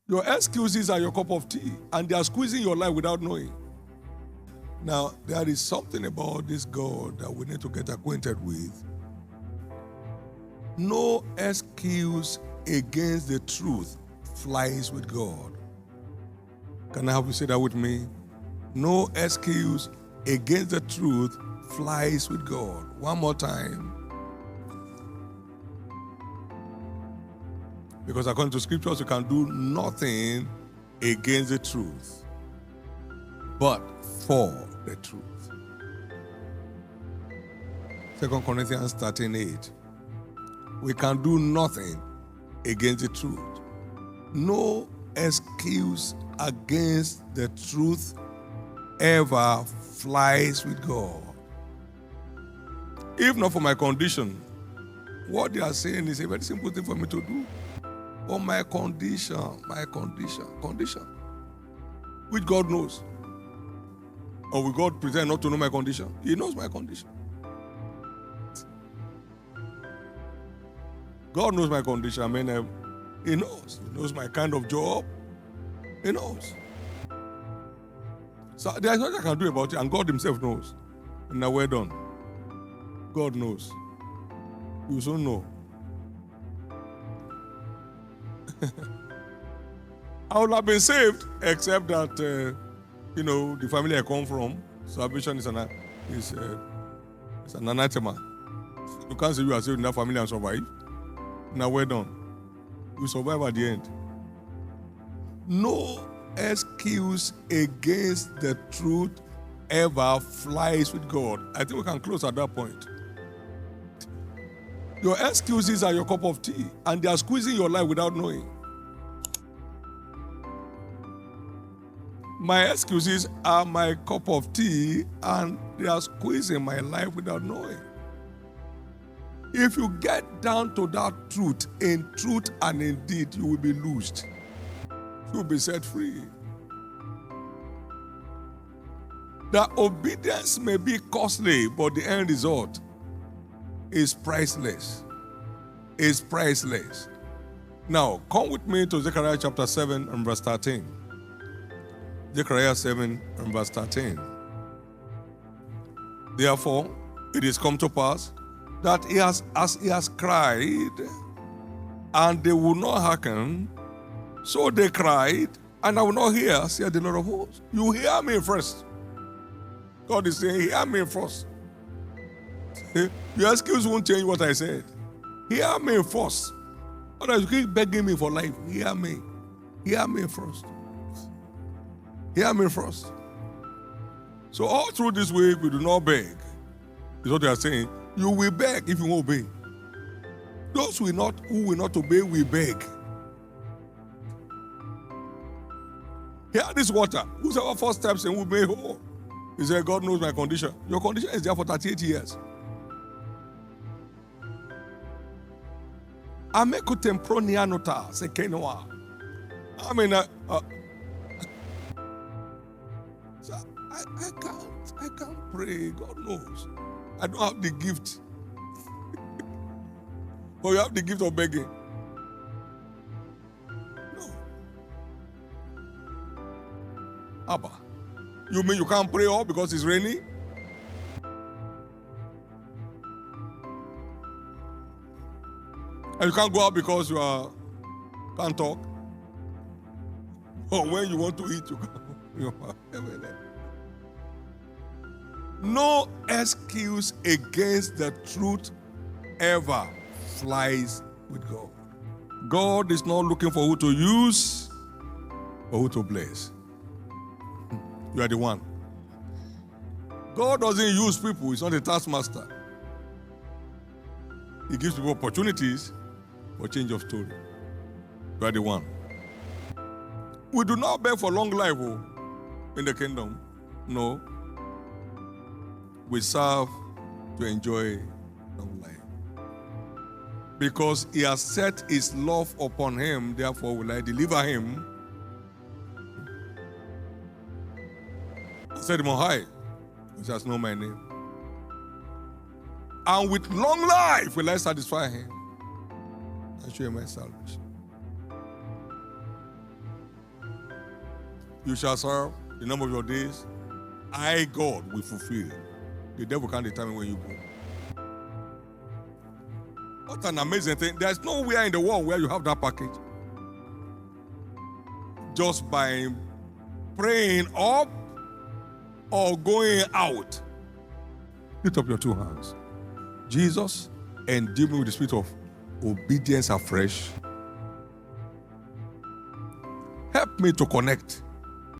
Your excuses are your cup of tea, and they are squeezing your life without knowing. Now, there is something about this God that we need to get acquainted with. No excuse against the truth flies with God. Can I have you say that with me? No excuse against the truth flies with God. One more time. Because according to scriptures, you can do nothing against the truth, but for the truth. 2 Corinthians 13:8. We can do nothing against the truth. No excuse against the truth ever flies with God. If not for my condition, what they are saying is a very simple thing for me to do. Oh, my condition, which God knows. Or will God pretend not to know my condition? He knows my condition. God knows my condition. I mean, He knows. He knows my kind of job. He knows. So there's nothing I can do about it, and God Himself knows. And now we're done. God knows. You soon know. I would have been saved, except that, the family I come from, salvation is an anathema. You can't say you are saved in that family and survive. Now we're done. You survive at the end. No excuse against the truth ever flies with God. I think we can close at that point. Your excuses are your cup of tea, and they are squeezing your life without knowing. My excuses are my cup of tea, and they are squeezing my life without knowing. If you get down to that truth, in truth and in deed, you will be loosed. You will be set free. The obedience may be costly, but the end result is priceless. Is priceless. Now, come with me to Zechariah chapter 7 and verse 13. Zechariah 7 and verse 13. Therefore, it is come to pass that as he has cried, and they will not hearken, so they cried, and I will not hear, saith the Lord of hosts. You hear me first. God is saying, hear me first. Your excuse won't change what I said. Hear me first. Otherwise, you keep begging me for life. Hear me. Hear me first. Hear me first. So all through this week, we do not beg. Is what they are saying. You will beg if you won't obey. Those who will not obey will beg. Hear this water. Whosoever first steps in will be whole. He said, God knows my condition. Your condition is there for 38 years. Ameku tempronia nota sekenoa. I mean, I can't pray. God knows. I don't have the gift. But you have the gift of begging. No. Abba, you mean you can't pray all because it's raining? And you can't go out because you can't talk? Or when you want to eat, you can't. No excuse against the truth ever flies with God. God is not looking for who to use or who to bless. You are the one. God doesn't use people. He's not a taskmaster. He gives people opportunities for change of story. You are the one. We do not beg for long life in the kingdom. No. We serve to enjoy long life. Because he has set his love upon him, therefore will I deliver him. I set him on high, which has known my name. And with long life will I satisfy him and show him my salvation. You shall serve the number of your days. I, God, will fulfill. The devil can't determine when you go. What an amazing thing. There's nowhere in the world where you have that package. Just by praying up or going out. Lift up your two hands. Jesus, endue me with the spirit of obedience afresh. Help me to connect